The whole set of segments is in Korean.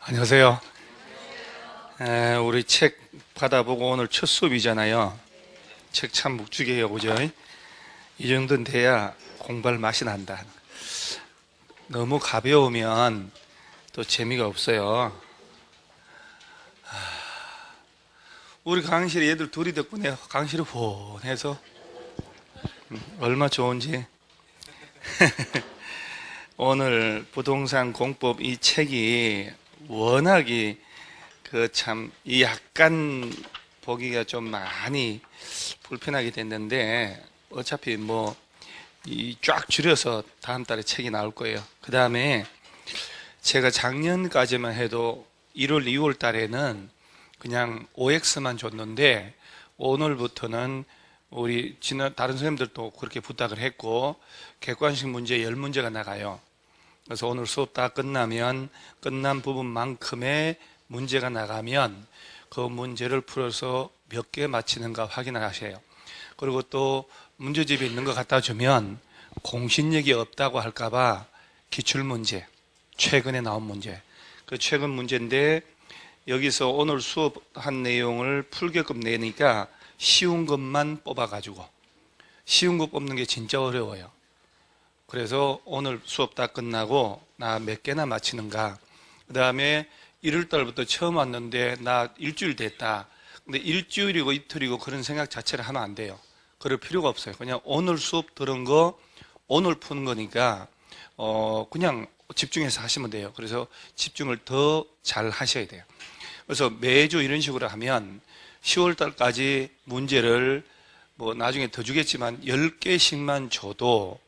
안녕하세요. 우리 책 받아보고 오늘 첫 수업이잖아요. 책 참 묵직해요, 그죠? 이 정도는 돼야 공부할 맛이 난다. 너무 가벼우면 또 재미가 없어요. 우리 강의실에 애들 둘이 덕분에 강의실이 훤해서 얼마 좋은지. 오늘 부동산 공법 이 책이 워낙이 이 약간 보기가 좀 많이 불편하게 됐는데 어차피 뭐 이 쫙 줄여서 다음 달에 책이 나올 거예요. 그 다음에 제가 작년까지만 해도 1월, 2월 달에는 그냥 OX만 줬는데 오늘부터는 우리 다른 선생님들도 그렇게 부탁을 했고 객관식 문제 10문제가 나가요. 그래서 오늘 수업 다 끝나면 끝난 부분만큼의 문제가 나가면 그 문제를 풀어서 몇 개 맞히는가 확인하셔요. 그리고 또 문제집에 있는 거 갖다 주면 공신력이 없다고 할까봐 기출문제, 최근에 나온 문제, 그 최근 문제인데 여기서 오늘 수업한 내용을 풀게끔 내니까 쉬운 것만 뽑아가지고 쉬운 거 뽑는 게 진짜 어려워요. 그래서 오늘 수업 다 끝나고 나 몇 개나 맞히는가, 그 다음에 1월달부터 처음 왔는데 나 일주일 됐다. 근데 일주일이고 이틀이고 그런 생각 자체를 하면 안 돼요. 그럴 필요가 없어요. 그냥 오늘 수업 들은 거 오늘 푸는 거니까 그냥 집중해서 하시면 돼요. 그래서 집중을 더 잘 하셔야 돼요. 그래서 매주 이런 식으로 하면 10월달까지 문제를 뭐 나중에 더 주겠지만 10개씩만 줘도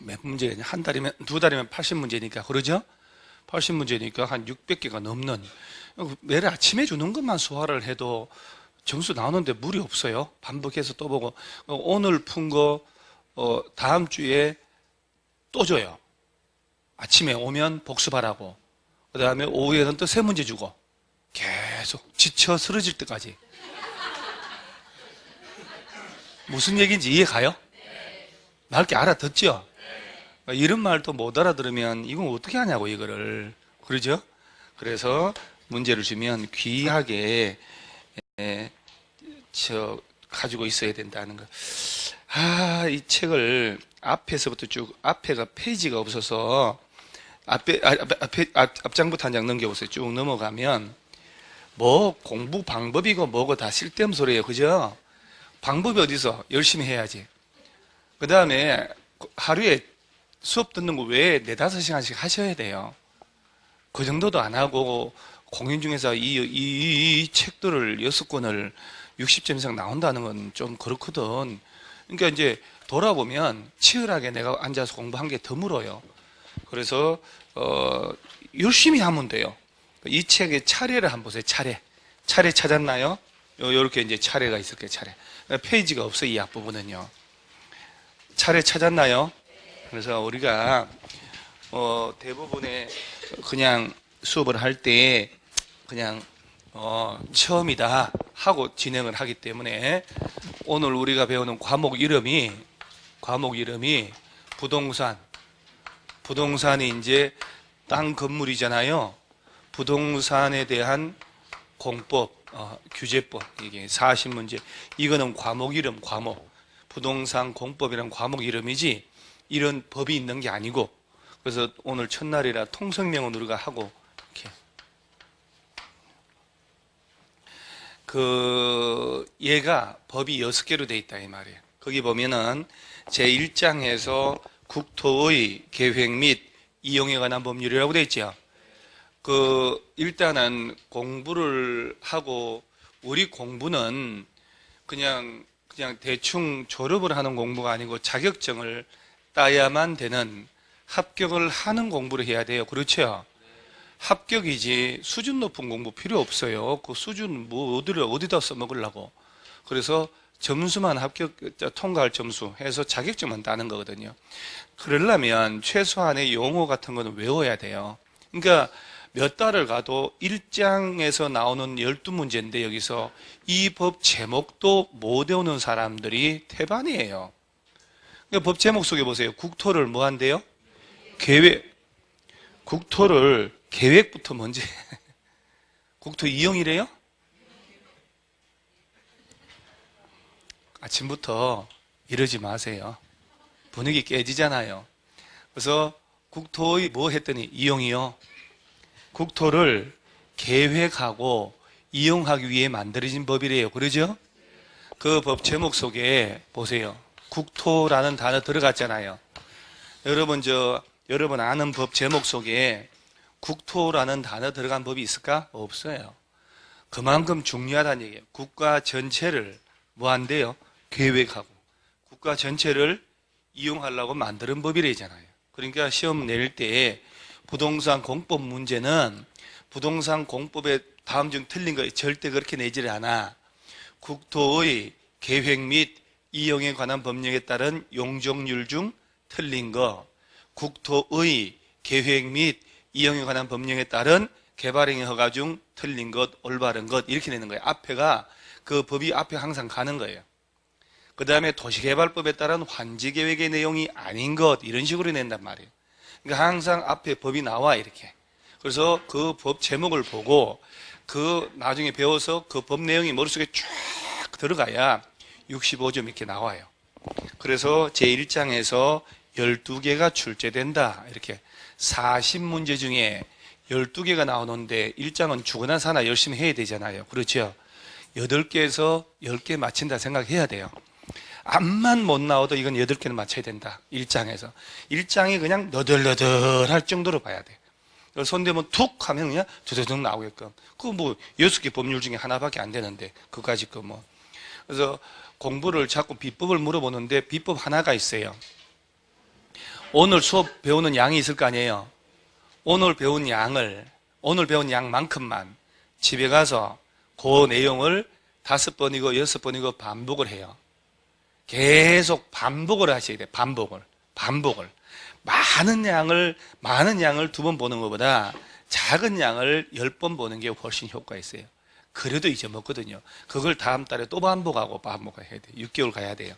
몇 문제, 한 달이면, 두 달이면 80문제니까, 그러죠? 80문제니까 한 600개가 넘는, 매일 아침에 주는 것만 소화를 해도 점수 나오는데 무리 없어요. 반복해서 또 보고, 오늘 푼 거, 다음 주에 또 줘요. 아침에 오면 복습하라고. 그 다음에 오후에는 또 세 문제 주고, 계속 지쳐 쓰러질 때까지. 무슨 얘기인지 이해 가요? 맑게 알아듣죠? 이런 말도 못 알아들으면 이건 어떻게 하냐고, 이거를. 그러죠? 그래서 문제를 주면 귀하게 가지고 있어야 된다는 거. 이 책을 앞에서부터 쭉, 앞에가 페이지가 없어서 앞장부터 한 장 넘겨보세요. 쭉 넘어가면 뭐 공부 방법이고 뭐고 다 쓸데없는 소리예요. 그죠? 방법이 어디서? 열심히 해야지. 그 다음에 하루에 수업 듣는 거 외에 4-5시간씩 하셔야 돼요. 그 정도도 안 하고 공인 중에서 이 책들을 6권을 60점 이상 나온다는 건 좀 그렇거든. 그러니까 이제 돌아보면 치열하게 내가 앉아서 공부한 게 드물어요. 그래서 열심히 하면 돼요. 이 책의 차례를 한번 보세요. 차례 찾았나요? 요렇게 이제 차례가 있을 거예요. 차례. 페이지가 없어요. 이 앞부분은요. 차례 찾았나요? 그래서 우리가 대부분의 그냥 수업을 할 때 그냥 처음이다 하고 진행을 하기 때문에 오늘 우리가 배우는 과목 이름이 부동산이 이제 땅 건물이잖아요. 부동산에 대한 공법, 규제법, 이게 40문제. 이거는 과목 이름, 부동산 공법이란 과목 이름이지 이런 법이 있는 게 아니고, 그래서 오늘 첫날이라 통성명은 우리가 하고 이렇게 얘가 법이 6개로 돼 있다 이 말이에요. 거기 보면은 제1장에서 국토의 계획 및 이용에 관한 법률이라고 돼 있죠. 일단은 공부를 하고, 우리 공부는 그냥 대충 졸업을 하는 공부가 아니고 자격증을 따야만 되는, 합격을 하는 공부를 해야 돼요. 그렇죠? 합격이지 수준 높은 공부 필요 없어요. 그 수준 뭐 어디다 써먹으려고. 그래서 점수만 통과할 점수 해서 자격증만 따는 거거든요. 그러려면 최소한의 용어 같은 거는 외워야 돼요. 그러니까 몇 달을 가도 1장에서 나오는 12문제인데 여기서 이 법 제목도 못 외우는 사람들이 태반이에요. 그러니까 법 제목 속에 보세요. 국토를 뭐 한대요? 계획. 국토를 계획부터 먼저 국토 이용이래요? 아침부터 이러지 마세요. 분위기 깨지잖아요. 그래서 국토의 뭐 했더니 이용이요. 국토를 계획하고 이용하기 위해 만들어진 법이래요. 그러죠? 그 법 제목 속에 보세요. 국토라는 단어 들어갔잖아요. 여러분 아는 법 제목 속에 국토라는 단어 들어간 법이 있을까? 없어요. 그만큼 중요하다는 얘기예요. 국가 전체를 뭐 한대요? 계획하고 국가 전체를 이용하려고 만드는 법이래잖아요. 그러니까 시험 낼 때 부동산 공법 문제는 부동산 공법에 다음 중 틀린 거 절대 그렇게 내지를 않아. 국토의 계획 및 이용에 관한 법령에 따른 용적률 중 틀린 거, 국토의 계획 및 이용에 관한 법령에 따른 개발행위 허가 중 틀린 것, 올바른 것 이렇게 내는 거예요. 앞에가 그 법이 앞에 항상 가는 거예요. 그 다음에 도시개발법에 따른 환지계획의 내용이 아닌 것 이런 식으로 낸단 말이에요. 그러니까 항상 앞에 법이 나와 이렇게. 그래서 그 법 제목을 보고 그 나중에 배워서 그 법 내용이 머릿속에 쫙 들어가야 65점 이렇게 나와요. 그래서 제1장에서 12개가 출제된다. 이렇게 40문제 중에 12개가 나오는데 1장은 죽어나 사나 열심히 해야 되잖아요. 그렇죠? 8개에서 10개 맞힌다 생각해야 돼요. 암만 못 나와도 이건 8개는 맞춰야 된다. 1장에서. 1장이 그냥 너덜너덜할 정도로 봐야 돼. 손대면 툭 하면 그냥 두두둑 나오게끔. 그거 뭐 6개 법률 중에 하나밖에 안 되는데 그까짓 거 뭐. 그래서 공부를 자꾸 비법을 물어보는데 비법 하나가 있어요. 오늘 수업 배우는 양이 있을 거 아니에요. 오늘 배운 양만큼만 집에 가서 그 내용을 5번이고 6번이고 반복을 해요. 계속 반복을 하셔야 돼요. 반복을. 많은 양을 2번 보는 것보다 작은 양을 10번 보는 게 훨씬 효과가 있어요. 그래도 잊어먹거든요. 그걸 다음 달에 또 반복해야 돼요. 6개월 가야 돼요.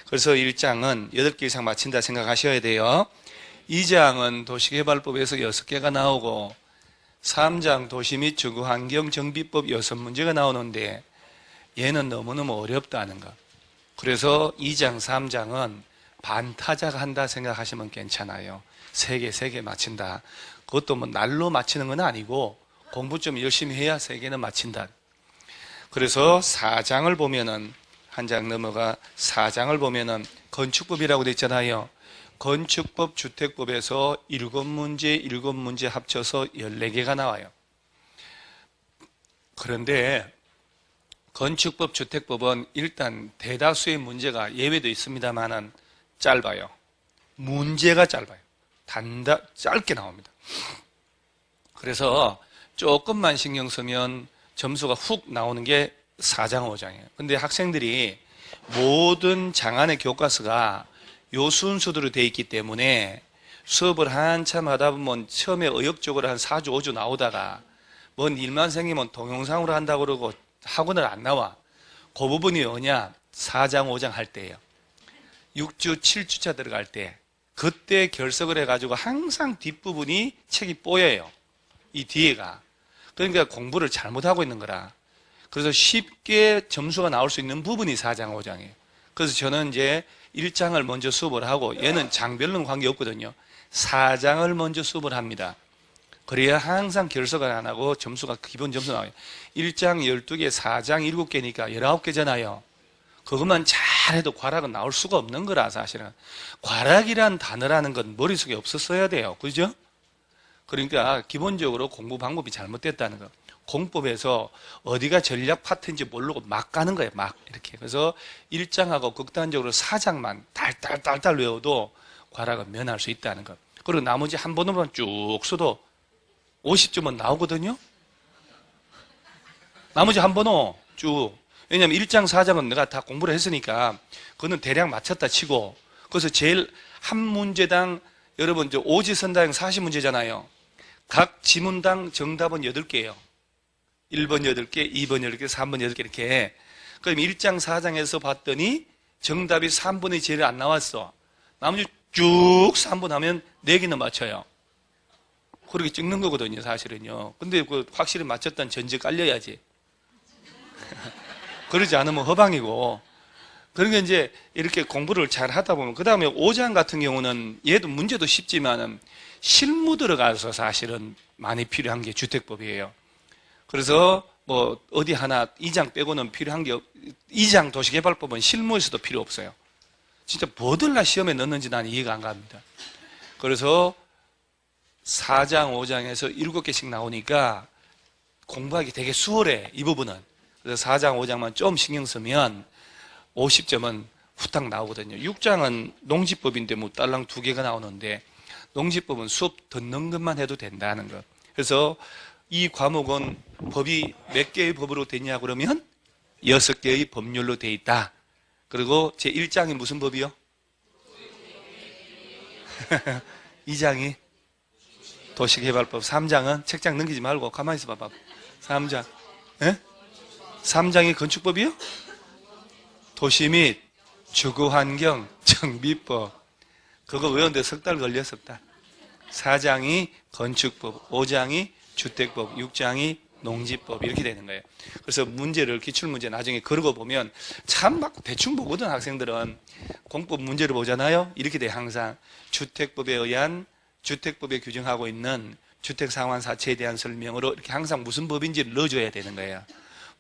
그래서 1장은 8개 이상 마친다 생각하셔야 돼요. 2장은 도시개발법에서 6개가 나오고 3장 도시 및 주거환경정비법 6문제가 나오는데 얘는 너무너무 어렵다는 거. 그래서 2장, 3장은 반타자가 한다 생각하시면 괜찮아요. 3개 맞춘다. 그것도 뭐 날로 맞추는 건 아니고 공부 좀 열심히 해야 3개는 맞춘다. 그래서 4장을 보면은 한 장 넘어가 4장을 보면은 건축법이라고 돼 있잖아요. 건축법, 주택법에서 7문제 합쳐서 14개가 나와요. 그런데 건축법, 주택법은 일단 대다수의 문제가 예외도 있습니다만은 짧아요. 문제가 짧아요. 짧게 나옵니다. 그래서 조금만 신경 쓰면 점수가 훅 나오는 게 4장, 5장이에요. 근데 학생들이 모든 장안의 교과서가 요 순서대로 돼 있기 때문에 수업을 한참 하다 보면 처음에 의욕적으로 한 4주, 5주 나오다가 뭔 일만 생기면 동영상으로 한다고 그러고 학원을 안 나와. 그 부분이 뭐냐? 4장, 5장 할 때예요. 6주, 7주차 들어갈 때 그때 결석을 해가지고 항상 뒷부분이 책이 뽀여요. 이 뒤에가. 그러니까 공부를 잘못하고 있는 거라. 그래서 쉽게 점수가 나올 수 있는 부분이 4장, 5장이에요. 그래서 저는 이제 1장을 먼저 수업을 하고 얘는 장별로는 관계없거든요. 4장을 먼저 수업을 합니다. 그래야 항상 결석을 안 하고 점수가 기본 점수 나와요. 1장 12개, 4장 7개니까 19개잖아요. 그것만 잘해도 과락은 나올 수가 없는 거라 사실은. 과락이란 단어라는 건 머릿속에 없었어야 돼요. 그죠? 그러니까 기본적으로 공부 방법이 잘못됐다는 거. 공법에서 어디가 전략 파트인지 모르고 막 가는 거예요. 막 이렇게. 그래서 1장하고 극단적으로 4장만 달달달달 외워도 과락은 면할 수 있다는 거. 그리고 나머지 한 번으로만 쭉 써도 50점은 나오거든요. 나머지 한 번호 쭉. 왜냐하면 1장, 4장은 내가 다 공부를 했으니까 그거는 대략 맞췄다 치고, 그래서 제일 한 문제당 여러분 이제 오지선다형 40문제잖아요. 각 지문당 정답은 8개예요. 1번 8개, 2번 8개, 3번 8개 이렇게. 그럼 1장, 4장에서 봤더니 정답이 3번이 제일 안 나왔어. 나머지 쭉 3번 하면 4개는 맞춰요. 그렇게 찍는 거거든요, 사실은요. 근데 그 확실히 맞췄다는 전제 깔려야지. 그러지 않으면 허방이고. 그러니까 이제 이렇게 공부를 잘 하다 보면, 그 다음에 5장 같은 경우는 얘도 문제도 쉽지만은 실무 들어가서 사실은 많이 필요한 게 주택법이에요. 그래서 뭐 어디 하나 2장 빼고는 필요한 게 2장 도시개발법은 실무에서도 필요 없어요. 진짜 뭐들나 시험에 넣는지 난 이해가 안 갑니다. 그래서 4장, 5장에서 7개씩 나오니까 공부하기 되게 수월해, 이 부분은. 그래서 4장, 5장만 좀 신경 쓰면 50점은 후딱 나오거든요. 6장은 농지법인데 뭐 딸랑 2개가 나오는데 농지법은 수업 듣는 것만 해도 된다는 것. 그래서 이 과목은 법이 몇 개의 법으로 되냐 그러면 6개의 법률로 돼 있다. 그리고 제 1장이 무슨 법이요? 2장이 도시개발법, 3장은 책장 넘기지 말고 가만히 있어 봐봐. 3장. 예? 3장이 건축법이요? 도시 및 주거환경 정비법. 그거 외우는데 석 달 걸렸었다. 4장이 건축법, 5장이 주택법, 6장이 농지법 이렇게 되는 거예요. 그래서 문제를 기출문제 나중에 걸어 보면 참 막 대충 보거든. 학생들은 공법 문제를 보잖아요. 이렇게 돼. 항상 주택법에 의한 주택법에 규정하고 있는 주택상환사채에 대한 설명으로 이렇게 항상 무슨 법인지를 넣어줘야 되는 거예요.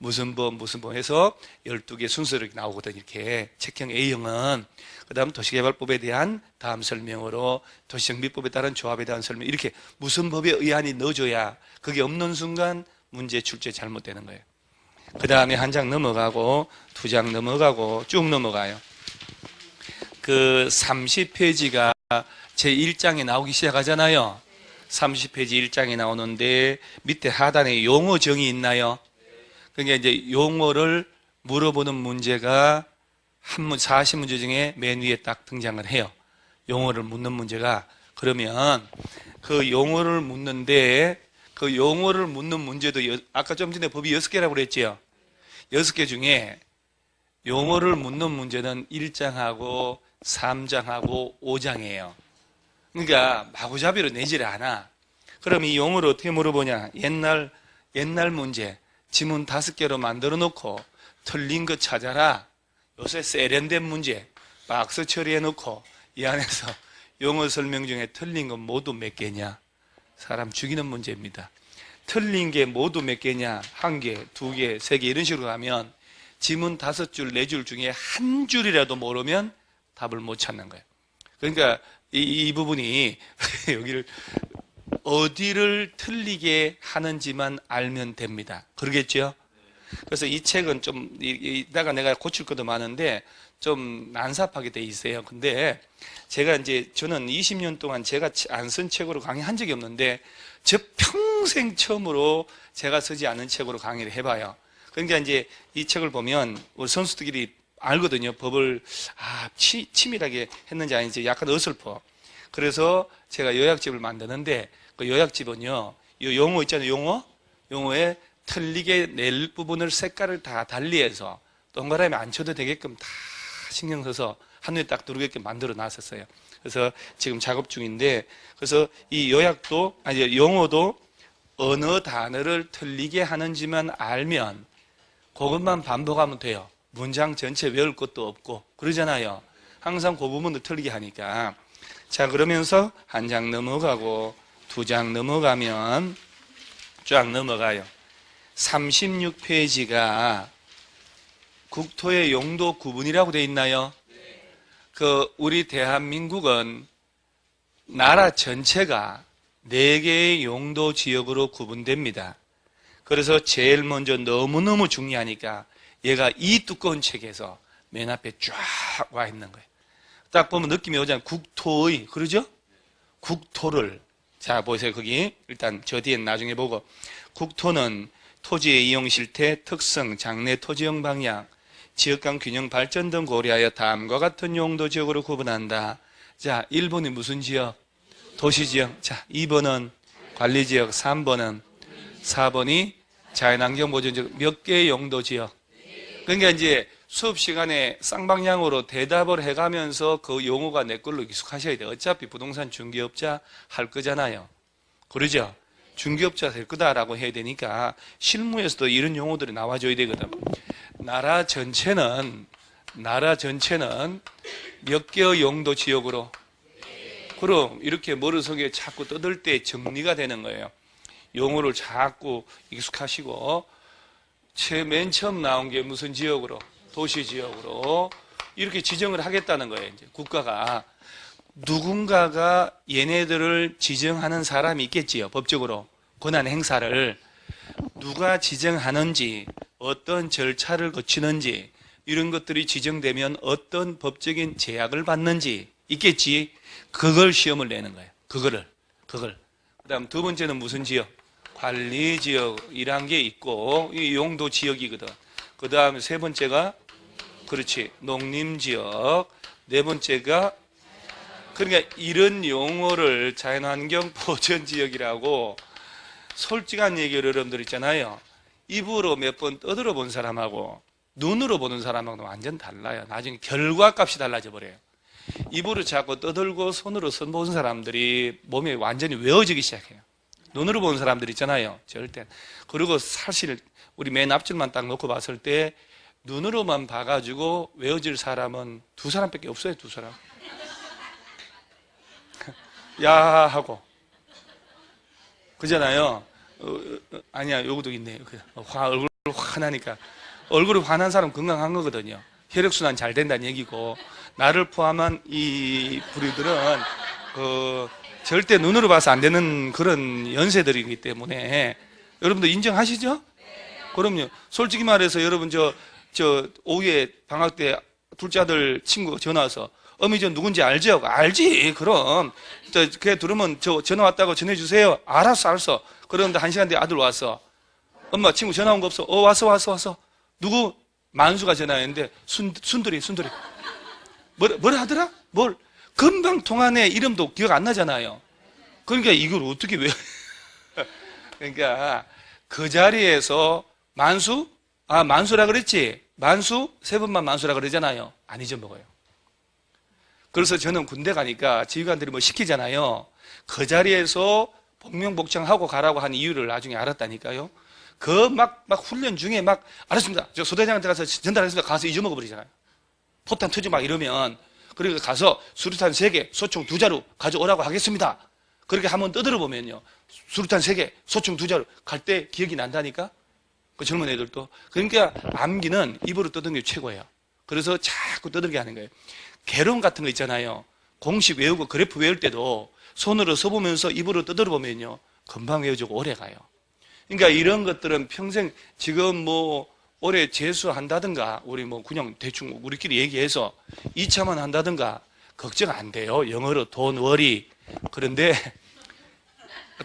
무슨 법 해서 12개 순서로 나오거든. 이렇게 책형 A형은. 그 다음 도시개발법에 대한 다음 설명으로 도시정비법에 따른 조합에 대한 설명, 이렇게 무슨 법에 의한이 넣어줘야 그게 없는 순간 문제 출제 잘못되는 거예요. 그 다음에 한 장 넘어가고 2장 넘어가고 쭉 넘어가요. 그 30페이지가 제 1장에 나오기 시작하잖아요. 30페이지 1장에 나오는데 밑에 하단에 용어 정의 있나요? 그러니까 이제 용어를 물어보는 문제가 40문제 중에 맨 위에 딱 등장을 해요. 용어를 묻는 문제가. 그러면 그 용어를 묻는데 그 용어를 묻는 문제도 아까 좀 전에 법이 6개라고 그랬지요. 6개 중에 용어를 묻는 문제는 1장하고 3장하고 5장이에요. 그러니까 마구잡이로 내지를 않아. 그럼 이 용어를 어떻게 물어보냐? 옛날 문제 지문 5개로 만들어 놓고 틀린 거 찾아라. 요새 세련된 문제 박스 처리해 놓고 이 안에서 용어 설명 중에 틀린 건 모두 몇 개냐? 사람 죽이는 문제입니다. 틀린 게 모두 몇 개냐? 1개, 2개, 3개 이런 식으로 가면 지문 5줄, 4줄 중에 한 줄이라도 모르면 답을 못 찾는 거예요. 그러니까 이 부분이 여기를 어디를 틀리게 하는지만 알면 됩니다. 그러겠죠? 그래서 이 책은 좀 이따가 내가 고칠 것도 많은데 좀 난삽하게 돼 있어요. 근데 제가 이제 저는 20년 동안 제가 안 쓴 책으로 강의한 적이 없는데 저 평생 처음으로 제가 쓰지 않은 책으로 강의를 해봐요. 그러니까 이제 이 책을 보면 우리 선수들끼리 알거든요. 법을 치밀하게 했는지 아닌지 약간 어설퍼. 그래서 제가 요약집을 만드는데 그 요약집은요, 이 용어 있잖아요. 용어에 틀리게 낼 부분을 색깔을 다 달리해서 동그라미 안 쳐도 되게끔 다 신경 써서 한눈에 딱 들어오게끔 만들어 놨었어요. 그래서 지금 작업 중인데, 그래서 이 용어도 어느 단어를 틀리게 하는지만 알면 그것만 반복하면 돼요. 문장 전체 외울 것도 없고 그러잖아요. 항상 그 부분을 틀리게 하니까. 자, 그러면서 한 장 넘어가고 2장 넘어가면 쫙 넘어가요. 36페이지가 국토의 용도 구분이라고 되어 있나요? 우리 대한민국은 나라 전체가 4개의 용도 지역으로 구분됩니다. 그래서 제일 먼저 너무너무 중요하니까 얘가 이 두꺼운 책에서 맨 앞에 쫙 와 있는 거예요. 딱 보면 느낌이 오잖아요. 국토의, 그러죠? 국토를. 자, 보세요. 거기. 일단 저 뒤엔 나중에 보고. 국토는 토지의 이용 실태, 특성, 장래 토지형 방향, 지역간 균형 발전 등 고려하여 다음과 같은 용도 지역으로 구분한다. 자, 1번이 무슨 지역? 도시지역. 자, 2번은 관리지역, 3번은 4번이 자연환경 보존지역. 몇 개의 용도 지역? 그러니까 이제 수업 시간에 쌍방향으로 대답을 해가면서 그 용어가 내 걸로 익숙하셔야 돼요. 어차피 부동산 중개업자 할 거잖아요. 그러죠? 중개업자가 될 거다라고 해야 되니까 실무에서도 이런 용어들이 나와줘야 되거든. 나라 전체는 몇 개의 용도 지역으로, 그럼 이렇게 머릿속에 자꾸 떠들 때 정리가 되는 거예요. 용어를 자꾸 익숙하시고, 맨 처음 나온 게 무슨 지역으로? 도시 지역으로 이렇게 지정을 하겠다는 거예요. 이제 국가가 누군가가 얘네들을 지정하는 사람이 있겠지요. 법적으로 권한 행사를 누가 지정하는지, 어떤 절차를 거치는지, 이런 것들이 지정되면 어떤 법적인 제약을 받는지 있겠지. 그걸 시험을 내는 거예요. 그걸. 그다음 두 번째는 무슨 지역? 관리 지역이란 게 있고, 이 용도 지역이거든. 그 다음에 세 번째가, 그렇지, 농림지역. 네 번째가, 그러니까 이런 용어를 자연환경 보전지역이라고, 솔직한 얘기를 여러분들 있잖아요. 입으로 몇 번 떠들어 본 사람하고 눈으로 보는 사람하고는 완전 달라요. 나중에 결과값이 달라져 버려요. 입으로 자꾸 떠들고 손으로 손보는 사람들이 몸에 완전히 외워지기 시작해요. 눈으로 보는 사람들 있잖아요. 절대. 그리고 사실 우리 맨 앞줄만 딱 놓고 봤을 때 눈으로만 봐가지고 외워질 사람은 두 사람밖에 없어요. 두 사람. 야 하고. 그잖아요. 아니야, 요것도 있네. 얼굴 화나니까. 얼굴이 화난 사람 건강한 거거든요. 혈액순환 잘 된다는 얘기고, 나를 포함한 이 부류들은 절대 눈으로 봐서 안 되는 그런 연세들이기 때문에 여러분들 인정하시죠? 그럼요. 솔직히 말해서 여러분 저 오후에 방학 때 둘째 아들 친구 전화 와서 어머니 저 누군지 알죠? 알지. 그럼 걔 들으면 저 전화 왔다고 전해주세요. 알았어. 그런데 1시간 뒤에 아들 왔어. 엄마 친구 전화 온 거 없어? 왔어. 누구? 만수가 전화했는데 순돌이. 뭐라 하더라? 뭘? 금방 통화네. 이름도 기억 안 나잖아요. 그러니까 이걸 어떻게 왜? 그러니까 그 자리에서 만수라 그랬지? 만수? 세 번만 만수라 그러잖아요. 안 잊어먹어요. 그래서 저는 군대 가니까 지휘관들이 뭐 시키잖아요. 그 자리에서 복명복창하고 가라고 한 이유를 나중에 알았다니까요. 막 훈련 중에 알았습니다. 저 소대장한테 가서 전달했습니다. 가서 잊어먹어 버리잖아요. 포탄 터지 막 이러면. 그러니까 가서 수류탄 3개, 소총 2자루 가져오라고 하겠습니다. 그렇게 한번 떠들어보면요. 수류탄 3개, 소총 2자루 갈 때 기억이 난다니까? 그 젊은 애들도. 그러니까 암기는 입으로 떠드는 게 최고예요. 그래서 자꾸 떠들게 하는 거예요. 개론 같은 거 있잖아요. 공식 외우고 그래프 외울 때도 손으로 써보면서 입으로 떠들어보면요. 금방 외워지고 오래 가요. 그러니까 이런 것들은 평생 지금 올해 재수한다든가 우리 그냥 대충 우리끼리 얘기해서 2차만 한다든가 걱정 안 돼요. 영어로 돈워리. 그런데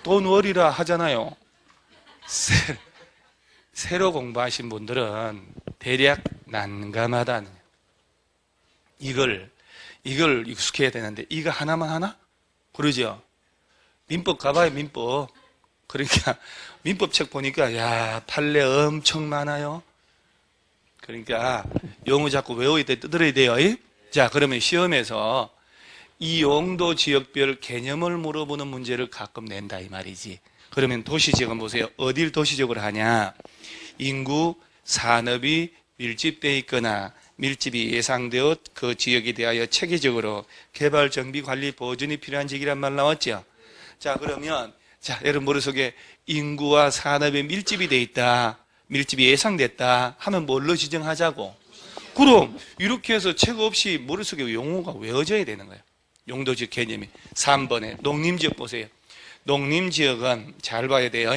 돈워리라 하잖아요. 새로 공부하신 분들은 대략 난감하다는 이걸 익숙해야 되는데 이거 하나만 하나? 그러죠? 민법 가봐요. 민법. 그러니까 민법 책 보니까 판례 엄청 많아요. 그러니까 용어 자꾸 외워야 돼, 떠들어야 돼요. 자, 그러면 시험에서 이 용도 지역별 개념을 물어보는 문제를 가끔 낸다 이 말이지. 그러면 도시지역은 보세요. 어딜 도시지역으로 하냐? 인구, 산업이 밀집되어 있거나 밀집이 예상되어 그 지역에 대하여 체계적으로 개발, 정비, 관리, 보존이 필요한 지역이란 말 나왔죠. 자, 그러면 여러분 머릿속에 인구와 산업의 밀집이 돼 있다. 밀집이 예상됐다 하면 뭘로 지정하자고? 그럼 이렇게 해서 책 없이 머릿속에 용어가 외워져야 되는 거예요. 용도지역 개념이. 3번에 농림지역 보세요. 농림지역은 잘 봐야 돼요.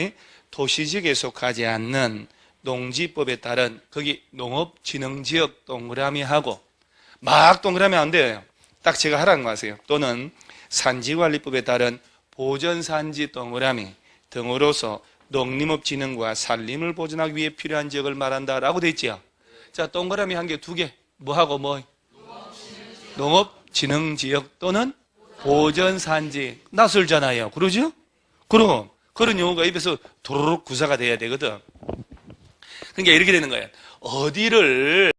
도시지역에 속하지 않는 농지법에 따른 거기 농업진흥지역 동그라미 하고 막 동그라미 안 돼요. 딱 제가 하라는 거 아세요. 또는 산지관리법에 따른 보전산지 동그라미 등으로서 농림업진흥과 산림을 보존하기 위해 필요한 지역을 말한다라고 돼 있죠. 자, 동그라미 한 개, 2개. 뭐하고 뭐? 농업진흥지역 또는 보전산지. 낯설잖아요. 그러죠? 그럼 그런 용어가 입에서 도로록 구사가 돼야 되거든. 그러니까 이렇게 되는 거예요. 어디를